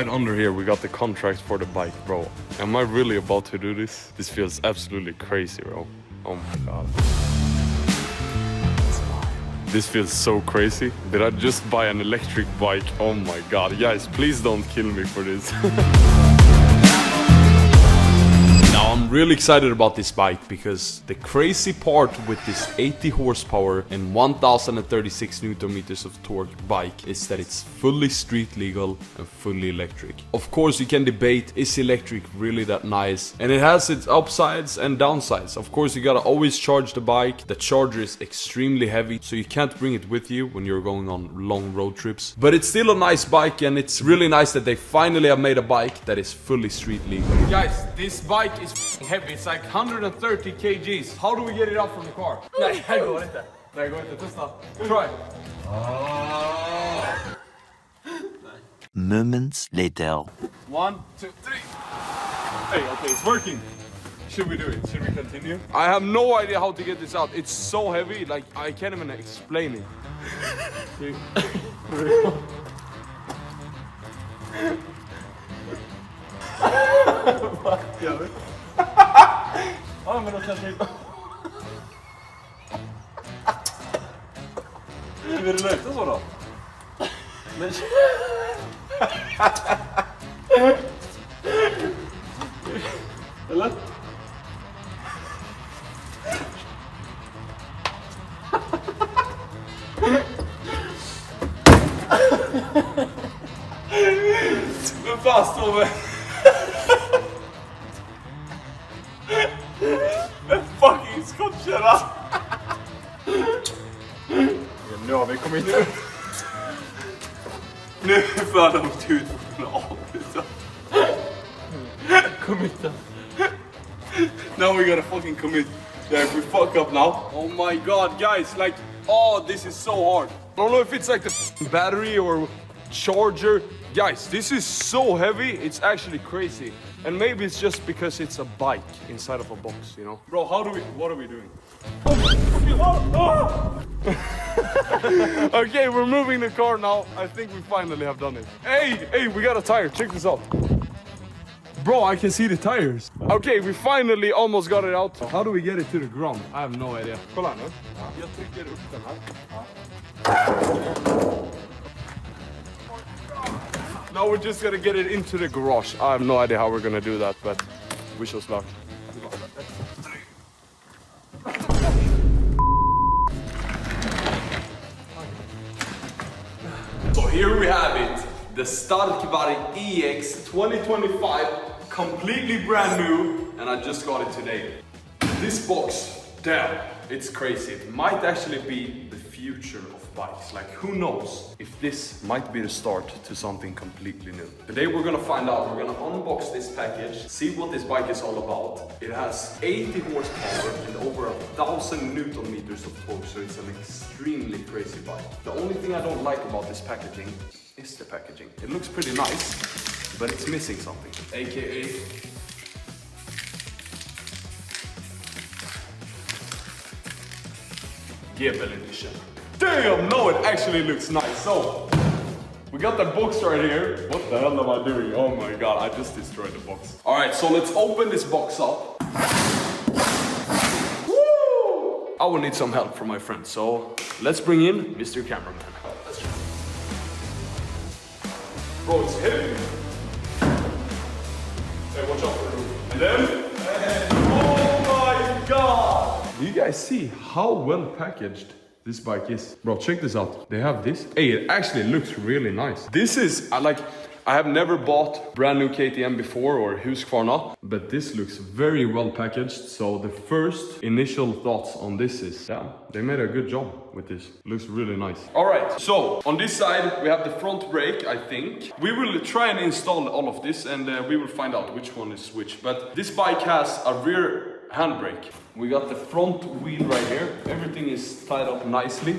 right under here we got the contract for the bike, bro. Am I really about to do this? This feels absolutely crazy, bro. Oh my god. This feels so crazy. Did I just buy an electric bike? Oh my god. Guys, please don't kill me for this. Now I'm really excited about this bike because the crazy part with this 80 horsepower and 1036 Newton meters of torque bike is that it's fully street legal and fully electric. Of course you can debate, is electric really that nice? And it has its upsides and downsides. Of course you gotta always charge the bike. The charger is extremely heavy, so you can't bring it with you when you're going on long road trips. But it's still a nice bike, and it's really nice that they finally have made a bike that is fully street legal. Guys, this bike is heavy. It's like 130 kgs. How do we get it out from the car? Nej, här går det inte. Nej, gå inte. Testa. Try. Moments later. 1, 2, 3. Hey, okay, it's working. Should we do it? Should we continue? I have no idea how to get this out. It's so heavy, like I can't even explain it. Ja, men då kanske vi... Vill du lösa så då? Men... Eller? Men fast Tove! En fucking skottkärra! Nu har vi kommit ut. Nu är för långt ut från avbryta. Commit. Now we gotta fucking commit. Yeah, if we fuck up now. Oh my god, guys, like, oh, this is so hard. I don't know if it's like the battery or charger. Guys, this is so heavy, it's actually crazy. And maybe it's just because it's a bike inside of a box, you know? Bro, what are we doing? Okay, we're moving the car now. I think we finally have done it. Hey, we got a tire, check this out. Bro, I can see the tires. Okay, we finally almost got it out. How do we get it to the ground? I have no idea. Kolla nu. Jag trycker upp den här. Now we're just gonna get it into the garage. I have no idea how we're gonna do that, but wish us luck. So here we have it. The Varg EX 2025, completely brand new, and I just got it today. This box, damn, it's crazy. It might actually be the future of bikes. Like, who knows if this might be the start to something completely new. Today we're gonna find out. We're gonna unbox this package, see what this bike is all about. It has 80 horsepower and over 1000 Newton meters of torque, so it's an extremely crazy bike. The only thing I don't like about this packaging is the packaging. It looks pretty nice, but it's missing something. AKA Gebel edition. Damn, no, it actually looks nice. So, we got the box right here. What the hell am I doing? Oh my god, I just destroyed the box. All right, so let's open this box up. Woo! I will need some help from my friend, so let's bring in Mr. Cameraman. Bro, it's heavy. Hey, watch out for the roof. And then, oh my god! Do you guys see how well packaged this bike is? Bro, check this out. They have this. Hey, it actually looks really nice. This is, I have never bought brand new KTM before or Husqvarna, but this looks very well packaged. So the first initial thoughts on this is, yeah, they made a good job with this. Looks really nice. All right, so on this side, we have the front brake, I think. We will try and install all of this and we will find out which one is which. But this bike has a rear handbrake. We got the front wheel right here. Everything is tied up nicely.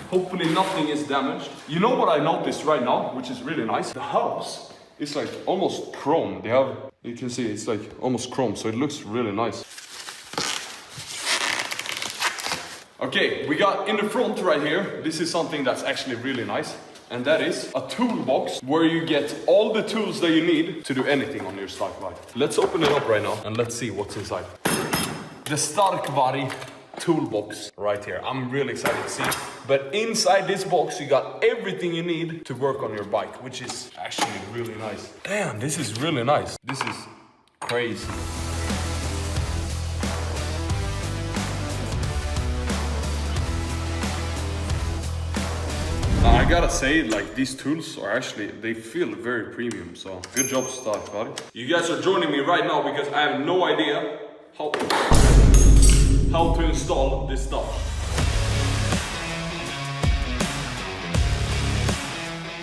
Hopefully nothing is damaged. You know what I noticed right now, which is really nice? The hubs is like almost chrome. They have, you can see it's like almost chrome, so it looks really nice. Okay, we got in the front right here. This is something that's actually really nice. and that is a toolbox where you get all the tools that you need to do anything on your Starkvarg. Let's open it up right now and let's see what's inside. The Starkvarg toolbox right here. I'm really excited to see. But inside this box you got everything you need to work on your bike, which is actually really nice. Damn, this is really nice. This is crazy. I gotta say, like, these tools are actually, they feel very premium, so good job, Starkvarg. You guys are joining me right now because I have no idea how to install this stuff.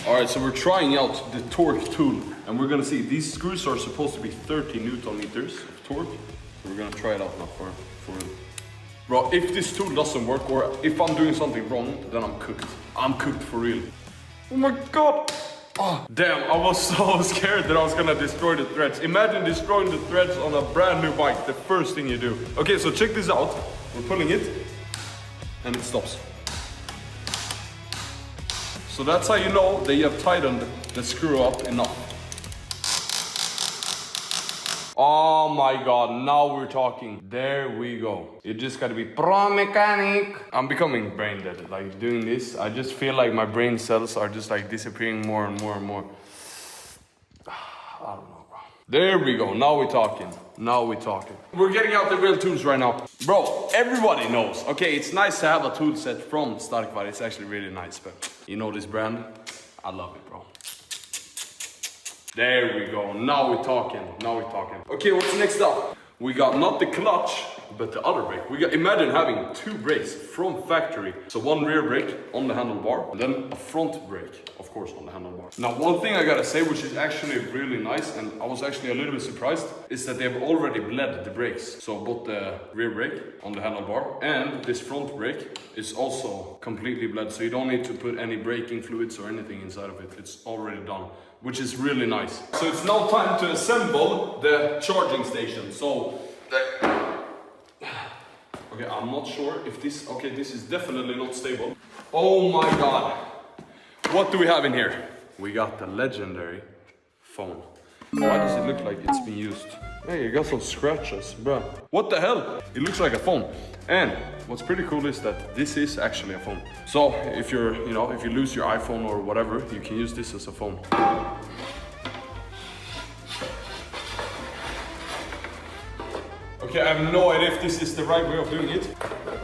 Alright, so we're trying out the torque tool, and we're gonna see, these screws are supposed to be 30 Newton meters of torque, so we're gonna try it out now for Bro, if this tool doesn't work, or if I'm doing something wrong, then I'm cooked. I'm cooked for real. Oh my god! Oh, damn, I was so scared that I was gonna destroy the threads. Imagine destroying the threads on a brand new bike, the first thing you do. Okay, so check this out. We're pulling it, and it stops. So that's how you know that you have tightened the screw up enough. Oh my god, now we're talking. There we go. You just gotta be pro mechanic. I'm becoming brain dead. Like doing this, I just feel like my brain cells are just like disappearing more and more and more. I don't know, bro. There we go. Now we're talking. Now we're talking. We're getting out the real tools right now. Bro, everybody knows. Okay, it's nice to have a tool set from Starkvarg. It's actually really nice, but you know this brand? I love it, bro. There we go, now we're talking, now we're talking. Okay, what's next up? We got not the clutch, but the other brake. We got, imagine having two brakes from factory. So one rear brake on the handlebar, and then a front brake, of course, on the handlebar. Now, one thing I gotta say, which is actually really nice, and I was actually a little bit surprised, is that they've already bled the brakes. So both the rear brake on the handlebar and this front brake is also completely bled. So you don't need to put any braking fluids or anything inside of it. It's already done, which is really nice. So it's now time to assemble the charging station. So, okay, I'm not sure if this, okay, this is definitely not stable. Oh my god. What do we have in here? We got the legendary phone. Why does it look like it's been used? Hey, you got some scratches, bro. What the hell? It looks like a phone. And what's pretty cool is that this is actually a phone. So if you're, you know, if you lose your iPhone or whatever, you can use this as a phone. Okay, I have no idea if this is the right way of doing it,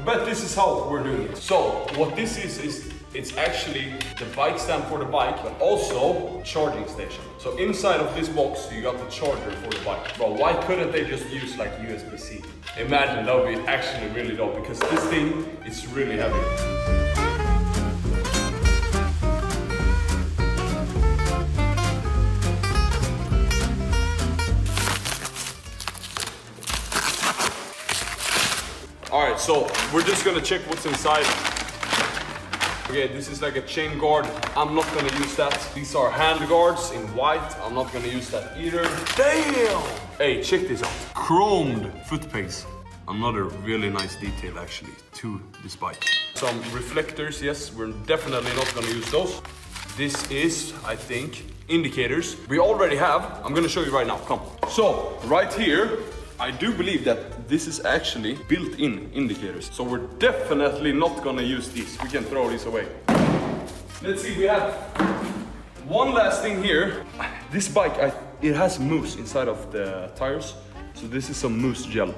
but this is how we're doing it. So what this is it's actually the bike stand for the bike, but also charging station. So inside of this box, you got the charger for the bike. Bro, why couldn't they just use like USB-C? Imagine, that would be actually really dope, because this thing is really heavy. Alright, so we're just gonna check what's inside. Okay, this is like a chain guard. I'm not gonna use that. These are hand guards in white. I'm not gonna use that either. Damn! Hey, check this out. Chromed foot pegs. Another really nice detail actually to this bike. Some reflectors, yes, we're definitely not gonna use those. This is, I think, indicators. We already have, I'm gonna show you right now, come. So, right here, I do believe that this is actually built-in indicators. So we're definitely not gonna use these. We can throw these away. Let's see, we have one last thing here. This bike, it has mousse inside of the tires. So this is some mousse gel.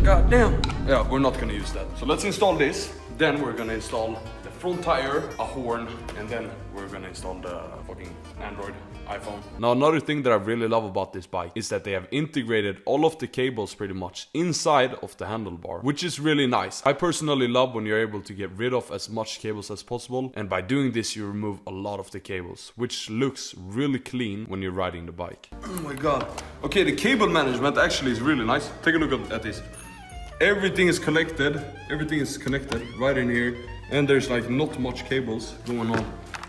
God damn. Yeah, we're not gonna use that. So let's install this. Then we're gonna install the front tire, a horn, and then we're gonna install the fucking Android iPhone. Now, another thing that I really love about this bike is that they have integrated all of the cables pretty much inside of the handlebar, which is really nice. I personally love when you're able to get rid of as much cables as possible, and by doing this you remove a lot of the cables, which looks really clean when you're riding the bike. Oh my god. Okay, the cable management actually is really nice. Take a look at this. Everything is connected right in here, and there's like not much cables going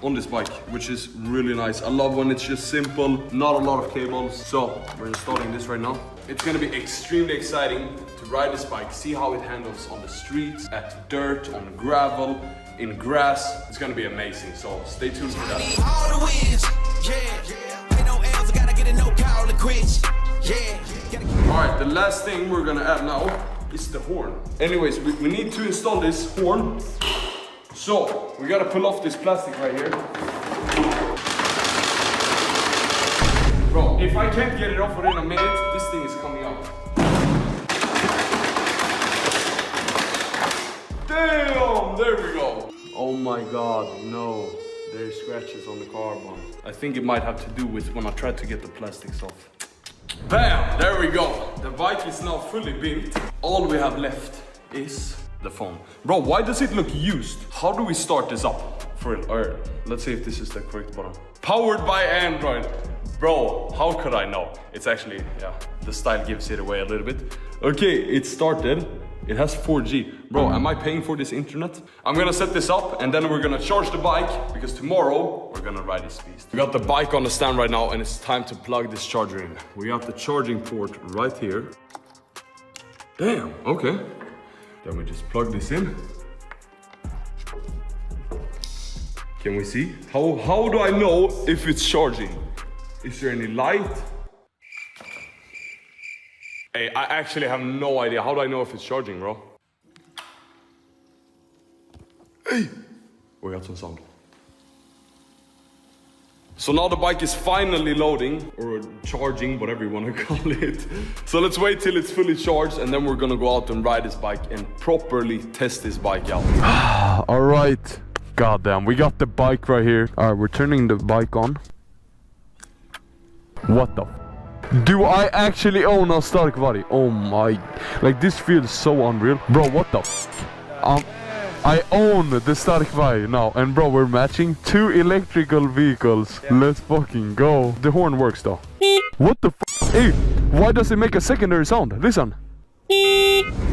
on this bike, which is really nice. I love when it's just simple, not a lot of cables. So we're installing this right now. It's gonna be extremely exciting to ride this bike, see how it handles on the streets, at dirt, on gravel, in grass. It's gonna be amazing, so stay tuned for that. All the wins, yeah. Ain't no L's, I gotta get a no call to quit, yeah. Alright, the last thing we're gonna add now is the horn. Anyways, we need to install this horn. So, we gotta pull off this plastic right here. Bro, if I can't get it off within a minute, this thing is coming up. Damn, there we go. Oh my god, no. There's scratches on the carbon. I think it might have to do with when I tried to get the plastics off. Bam, there we go. The bike is now fully built. All we have left is the phone. Bro, why does it look used? How do we start this up? For real, alright, let's see if this is the correct button. Powered by Android. Bro, how could I know? It's actually, yeah, the style gives it away a little bit. Okay, it started. It has 4G. Bro, am I paying for this internet? I'm gonna set this up and then we're gonna charge the bike because tomorrow we're gonna ride this beast. We got the bike on the stand right now and it's time to plug this charger in. We got the charging port right here. Damn, okay. Then we just plug this in. Can we see? How do I know if it's charging? Is there any light? Hey, I actually have no idea. How do I know if it's charging, bro? Hey! We got some sound. So now the bike is finally loading, or charging, whatever you want to call it. So let's wait till it's fully charged and then we're gonna go out and ride this bike and properly test this bike out. All right. Goddamn, we got the bike right here. All right, we're turning the bike on. What the do I actually own a Stark Varg? Oh my, like this feels so unreal. Bro, what the I own the Stark Varg now, and bro, we're matching 2 electrical vehicles. Yeah. Let's fucking go. The horn works though. What the Hey, why does it make a secondary sound? Listen.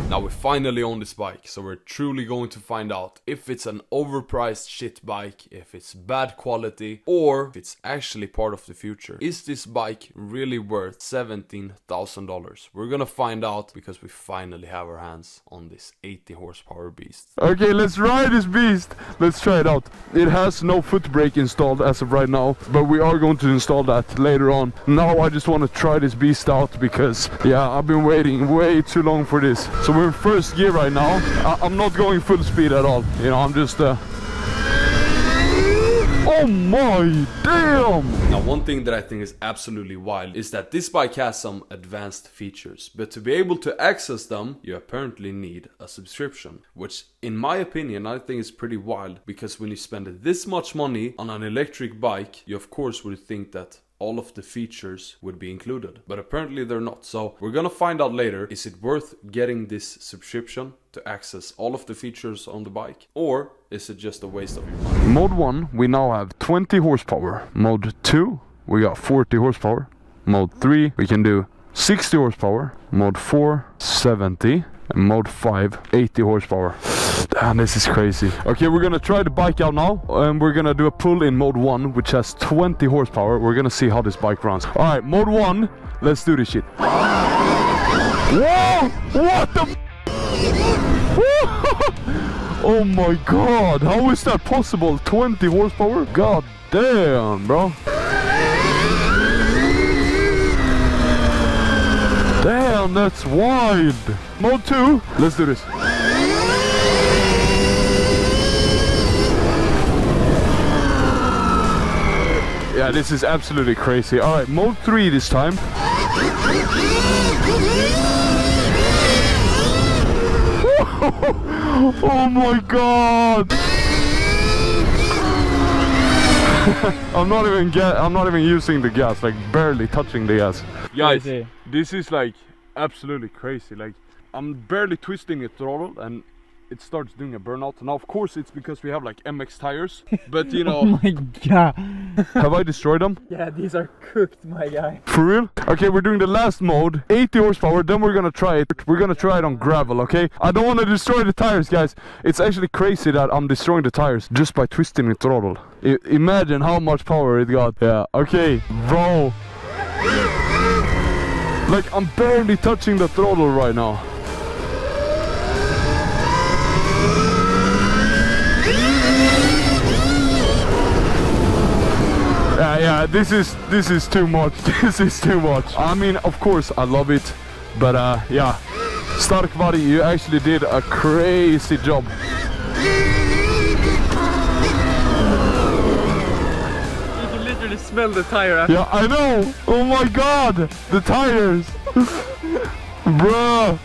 Now we finally own this bike, so we're truly going to find out if it's an overpriced shit bike, if it's bad quality, or if it's actually part of the future. Is this bike really worth $17,000? We're gonna find out because we finally have our hands on this 80 horsepower beast. Okay, let's ride this beast. Let's try it out. It has no foot brake installed as of right now, but we are going to install that later on. Now I just want to try this beast out because, yeah, I've been waiting way too long for this. So we're in first gear right now. I'm not going full speed at all. You know, I'm just oh my damn! Now one thing that I think is absolutely wild is that this bike has some advanced features, but to be able to access them, you apparently need a subscription, which in my opinion I think is pretty wild, because when you spend this much money on an electric bike, you of course would think that all of the features would be included, but apparently they're not. So we're gonna find out later, is it worth getting this subscription to access all of the features on the bike, or is it just a waste of your money? Mode 1, we now have 20 horsepower. Mode 2, we got 40 horsepower. Mode 3, we can do 60 horsepower. Mode 4, 70. And mode 5, 80 horsepower. Damn, this is crazy. Okay, we're gonna try the bike out now, and we're gonna do a pull in mode 1, which has 20 horsepower. We're gonna see how this bike runs. All right, mode 1, let's do this shit. Whoa! What the oh my god, how is that possible? 20 horsepower? God damn, bro. Damn, that's wild. Mode 2, let's do this. Yeah, this is absolutely crazy. All right, mode 3 this time. Oh my god. I'm not even using the gas, like barely touching the gas. Guys, this is like absolutely crazy. Like I'm barely twisting the throttle and it starts doing a burnout. Now of course it's because we have like MX tires, but you know. Oh my god. Have I destroyed them? Yeah, these are cooked, my guy. For real? Okay, we're doing the last mode, 80 horsepower, then we're gonna try it. We're gonna try it on gravel, okay? I don't want to destroy the tires, guys. It's actually crazy that I'm destroying the tires just by twisting the throttle. Imagine how much power it got. Yeah, okay, bro. Like I'm barely touching the throttle right now. Yeah, this is too much. This is too much. I mean, of course, I love it, but yeah, Stark Varg, you actually did a crazy job. You can literally smell the tire after. Yeah, I know. Oh my God, the tires, bruh.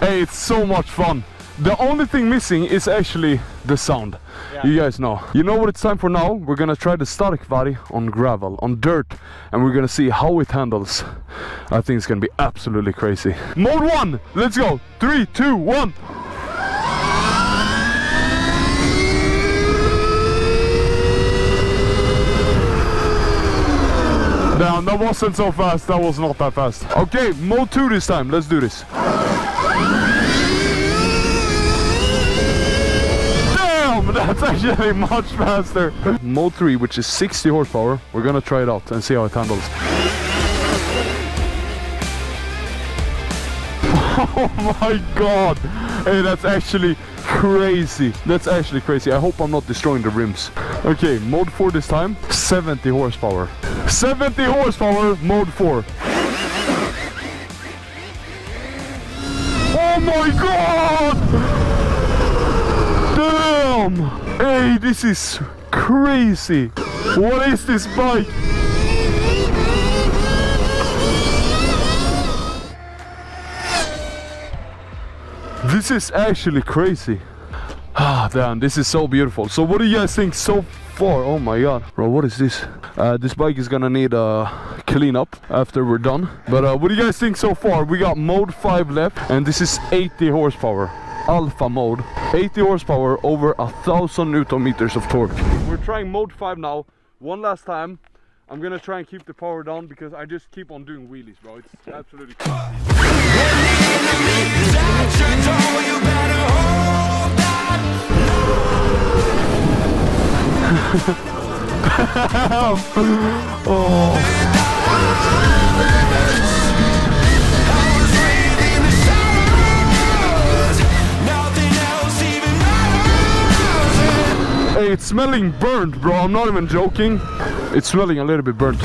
Hey, it's so much fun. The only thing missing is actually the sound. Yeah. You guys know. You know what it's time for now? We're gonna try the Stark Varg on gravel, on dirt, and we're gonna see how it handles. I think it's gonna be absolutely crazy. Mode 1, let's go. 3, 2, 1. Damn, that wasn't so fast. That was not that fast. Okay, mode 2 this time. Let's do this. Damn, that's actually much faster. Mode 3, which is 60 horsepower. We're gonna try it out and see how it handles. Oh my God. Hey, that's actually crazy. That's actually crazy. I hope I'm not destroying the rims. Okay, mode 4 this time. 70 horsepower. 70 horsepower, mode 4. Oh my God! Damn! Hey, this is crazy. What is this bike? This is actually crazy. Ah, damn, this is so beautiful. So what do you guys think so far? Oh my God. Bro, what is this? This bike is gonna need a clean up after we're done. But what do you guys think so far? We got mode 5 left, and this is 80 horsepower. Alpha mode. 80 horsepower, over 1,000 Newton meters of torque. We're trying mode 5 now. One last time. I'm gonna try and keep the power down because I just keep on doing wheelies, bro. It's absolutely crazy. Oh. Hey, it's smelling burnt, bro. I'm not even joking. It's smelling a little bit burnt.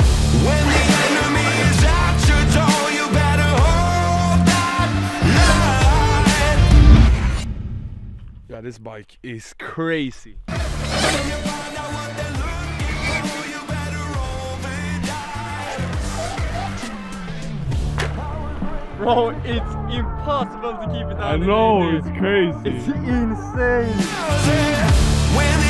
Yeah, this bike is crazy. Bro, it's impossible to keep it down. I know, it's crazy. It's insane. When